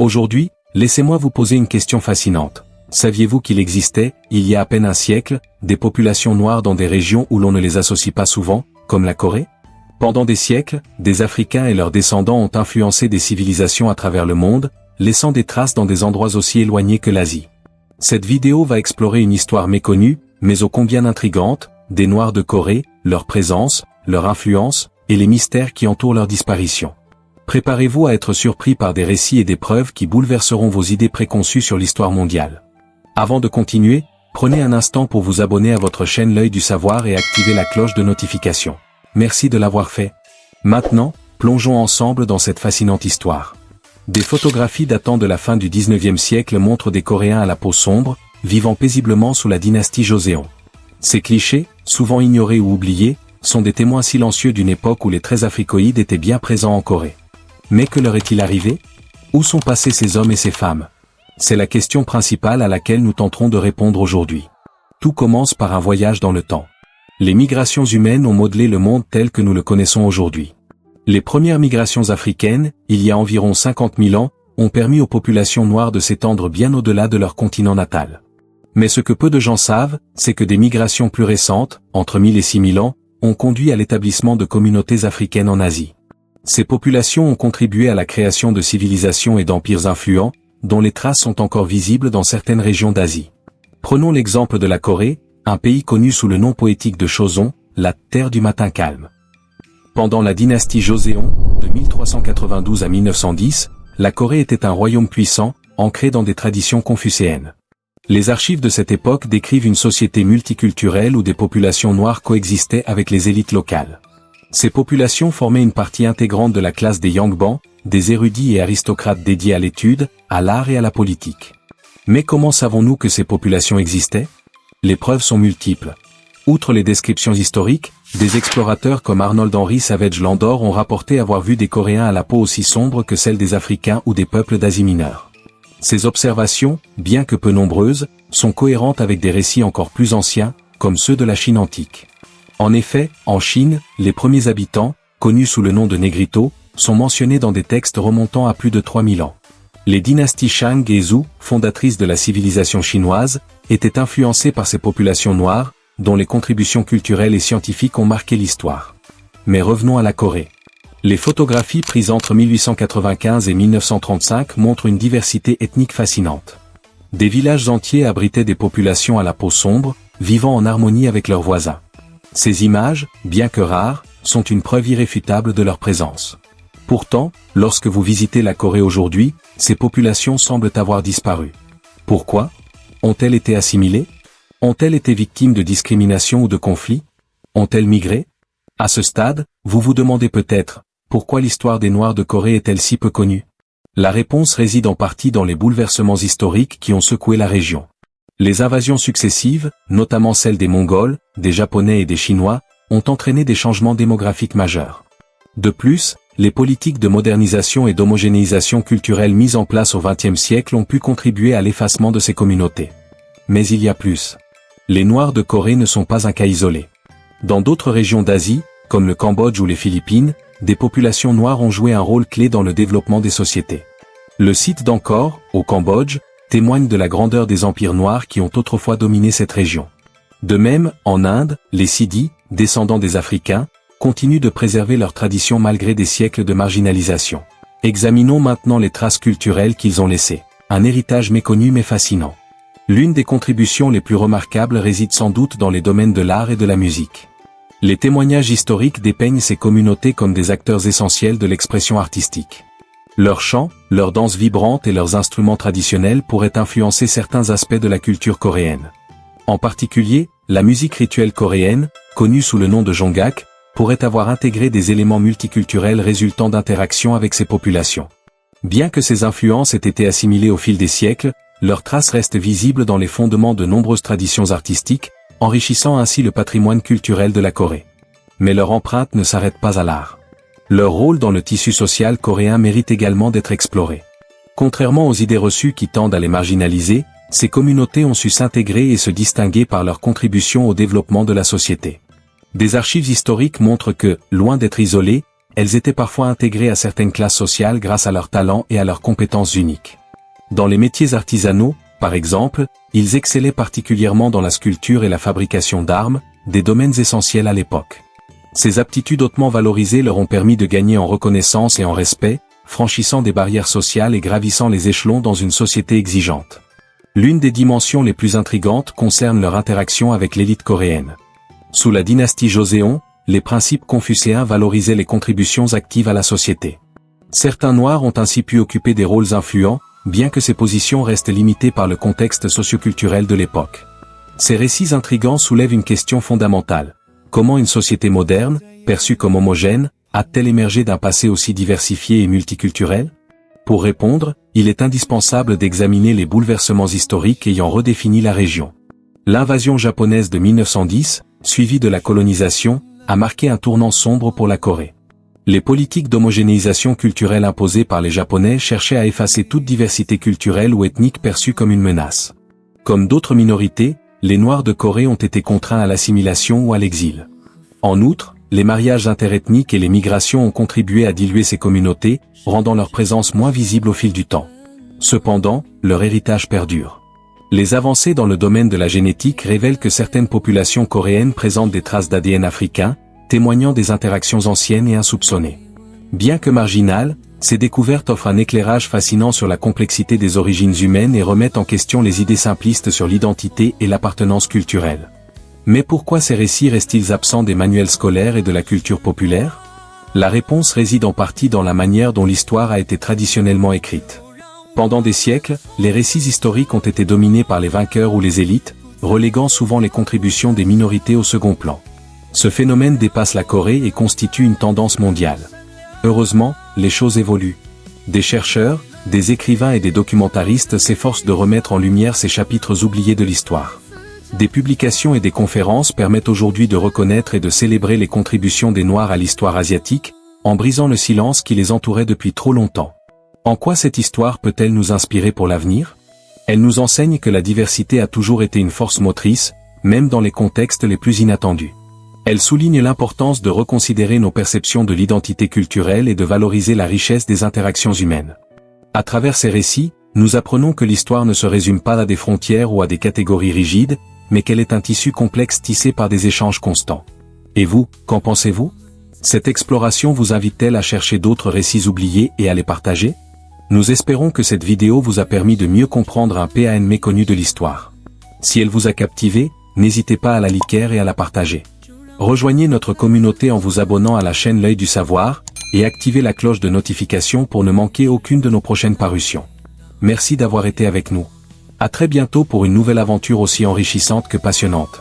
Aujourd'hui, laissez-moi vous poser une question fascinante. Saviez-vous qu'il existait, il y a à peine un siècle, des populations noires dans des régions où l'on ne les associe pas souvent, comme la Corée? Pendant des siècles, des Africains et leurs descendants ont influencé des civilisations à travers le monde, laissant des traces dans des endroits aussi éloignés que l'Asie. Cette vidéo va explorer une histoire méconnue, mais ô combien intrigante, des Noirs de Corée, leur présence, leur influence, et les mystères qui entourent leur disparition. Préparez-vous à être surpris par des récits et des preuves qui bouleverseront vos idées préconçues sur l'histoire mondiale. Avant de continuer, prenez un instant pour vous abonner à votre chaîne L'Œil du Savoir et activer la cloche de notification. Merci de l'avoir fait. Maintenant, plongeons ensemble dans cette fascinante histoire. Des photographies datant de la fin du 19e siècle montrent des Coréens à la peau sombre, vivant paisiblement sous la dynastie Joseon. Ces clichés, souvent ignorés ou oubliés, sont des témoins silencieux d'une époque où les traits africoïdes étaient bien présents en Corée. Mais que leur est-il arrivé? Où sont passés ces hommes et ces femmes? C'est la question principale à laquelle nous tenterons de répondre aujourd'hui. Tout commence par un voyage dans le temps. Les migrations humaines ont modelé le monde tel que nous le connaissons aujourd'hui. Les premières migrations africaines, il y a environ 50 000 ans, ont permis aux populations noires de s'étendre bien au-delà de leur continent natal. Mais ce que peu de gens savent, c'est que des migrations plus récentes, entre 1000 et 6000 ans, ont conduit à l'établissement de communautés africaines en Asie. Ces populations ont contribué à la création de civilisations et d'empires influents, dont les traces sont encore visibles dans certaines régions d'Asie. Prenons l'exemple de la Corée, un pays connu sous le nom poétique de Choson, la terre du matin calme. Pendant la dynastie Joseon, de 1392 à 1910, la Corée était un royaume puissant, ancré dans des traditions confucéennes. Les archives de cette époque décrivent une société multiculturelle où des populations noires coexistaient avec les élites locales. Ces populations formaient une partie intégrante de la classe des Yangban, des érudits et aristocrates dédiés à l'étude, à l'art et à la politique. Mais comment savons-nous que ces populations existaient? Les preuves sont multiples. Outre les descriptions historiques, des explorateurs comme Arnold Henry Savage Landor ont rapporté avoir vu des Coréens à la peau aussi sombre que celle des Africains ou des peuples d'Asie mineure. Ces observations, bien que peu nombreuses, sont cohérentes avec des récits encore plus anciens, comme ceux de la Chine antique. En effet, en Chine, les premiers habitants, connus sous le nom de Négrito, sont mentionnés dans des textes remontant à plus de 3000 ans. Les dynasties Shang et Zhou, fondatrices de la civilisation chinoise, étaient influencées par ces populations noires, dont les contributions culturelles et scientifiques ont marqué l'histoire. Mais revenons à la Corée. Les photographies prises entre 1895 et 1935 montrent une diversité ethnique fascinante. Des villages entiers abritaient des populations à la peau sombre, vivant en harmonie avec leurs voisins. Ces images, bien que rares, sont une preuve irréfutable de leur présence. Pourtant, lorsque vous visitez la Corée aujourd'hui, ces populations semblent avoir disparu. Pourquoi? Ont-elles été assimilées? Ont-elles été victimes de discrimination ou de conflits? Ont-elles migré? À ce stade, vous vous demandez peut-être, pourquoi l'histoire des Noirs de Corée est-elle si peu connue? La réponse réside en partie dans les bouleversements historiques qui ont secoué la région. Les invasions successives, notamment celles des Mongols, des Japonais et des Chinois, ont entraîné des changements démographiques majeurs. De plus, les politiques de modernisation et d'homogénéisation culturelle mises en place au XXe siècle ont pu contribuer à l'effacement de ces communautés. Mais il y a plus. Les Noirs de Corée ne sont pas un cas isolé. Dans d'autres régions d'Asie, comme le Cambodge ou les Philippines, des populations noires ont joué un rôle clé dans le développement des sociétés. Le site d'Angkor, au Cambodge, témoigne de la grandeur des empires noirs qui ont autrefois dominé cette région. De même, en Inde, les Sidis, descendants des Africains, continuent de préserver leurs traditions malgré des siècles de marginalisation. Examinons maintenant les traces culturelles qu'ils ont laissées. Un héritage méconnu mais fascinant. L'une des contributions les plus remarquables réside sans doute dans les domaines de l'art et de la musique. Les témoignages historiques dépeignent ces communautés comme des acteurs essentiels de l'expression artistique. Leurs chants, leurs danses vibrantes et leurs instruments traditionnels pourraient influencer certains aspects de la culture coréenne. En particulier, la musique rituelle coréenne, connue sous le nom de Jongak, pourrait avoir intégré des éléments multiculturels résultant d'interactions avec ces populations. Bien que ces influences aient été assimilées au fil des siècles, leurs traces restent visibles dans les fondements de nombreuses traditions artistiques, enrichissant ainsi le patrimoine culturel de la Corée. Mais leur empreinte ne s'arrête pas à l'art. Leur rôle dans le tissu social coréen mérite également d'être exploré. Contrairement aux idées reçues qui tendent à les marginaliser, ces communautés ont su s'intégrer et se distinguer par leur contribution au développement de la société. Des archives historiques montrent que, loin d'être isolées, elles étaient parfois intégrées à certaines classes sociales grâce à leur talent et à leurs compétences uniques. Dans les métiers artisanaux, par exemple, ils excellaient particulièrement dans la sculpture et la fabrication d'armes, des domaines essentiels à l'époque. Ces aptitudes hautement valorisées leur ont permis de gagner en reconnaissance et en respect, franchissant des barrières sociales et gravissant les échelons dans une société exigeante. L'une des dimensions les plus intrigantes concerne leur interaction avec l'élite coréenne. Sous la dynastie Joseon, les principes confucéens valorisaient les contributions actives à la société. Certains Noirs ont ainsi pu occuper des rôles influents, bien que ces positions restent limitées par le contexte socioculturel de l'époque. Ces récits intrigants soulèvent une question fondamentale. Comment une société moderne, perçue comme homogène, a-t-elle émergé d'un passé aussi diversifié et multiculturel? Pour répondre, il est indispensable d'examiner les bouleversements historiques ayant redéfini la région. L'invasion japonaise de 1910, suivie de la colonisation, a marqué un tournant sombre pour la Corée. Les politiques d'homogénéisation culturelle imposées par les Japonais cherchaient à effacer toute diversité culturelle ou ethnique perçue comme une menace. Comme d'autres minorités, les Noirs de Corée ont été contraints à l'assimilation ou à l'exil. En outre, les mariages interethniques et les migrations ont contribué à diluer ces communautés, rendant leur présence moins visible au fil du temps. Cependant, leur héritage perdure. Les avancées dans le domaine de la génétique révèlent que certaines populations coréennes présentent des traces d'ADN africain, témoignant des interactions anciennes et insoupçonnées. Bien que marginales, ces découvertes offrent un éclairage fascinant sur la complexité des origines humaines et remettent en question les idées simplistes sur l'identité et l'appartenance culturelle. Mais pourquoi ces récits restent-ils absents des manuels scolaires et de la culture populaire? La réponse réside en partie dans la manière dont l'histoire a été traditionnellement écrite. Pendant des siècles, les récits historiques ont été dominés par les vainqueurs ou les élites, reléguant souvent les contributions des minorités au second plan. Ce phénomène dépasse la Corée et constitue une tendance mondiale. Heureusement, les choses évoluent. Des chercheurs, des écrivains et des documentaristes s'efforcent de remettre en lumière ces chapitres oubliés de l'histoire. Des publications et des conférences permettent aujourd'hui de reconnaître et de célébrer les contributions des Noirs à l'histoire asiatique, en brisant le silence qui les entourait depuis trop longtemps. En quoi cette histoire peut-elle nous inspirer pour l'avenir? Elle nous enseigne que la diversité a toujours été une force motrice, même dans les contextes les plus inattendus. Elle souligne l'importance de reconsidérer nos perceptions de l'identité culturelle et de valoriser la richesse des interactions humaines. À travers ces récits, nous apprenons que l'histoire ne se résume pas à des frontières ou à des catégories rigides, mais qu'elle est un tissu complexe tissé par des échanges constants. Et vous, qu'en pensez-vous? Cette exploration vous invite-t-elle à chercher d'autres récits oubliés et à les partager? Nous espérons que cette vidéo vous a permis de mieux comprendre un pan méconnu de l'histoire. Si elle vous a captivé, n'hésitez pas à la liker et à la partager. Rejoignez notre communauté en vous abonnant à la chaîne L'Œil du Savoir, et activez la cloche de notification pour ne manquer aucune de nos prochaines parutions. Merci d'avoir été avec nous. À très bientôt pour une nouvelle aventure aussi enrichissante que passionnante.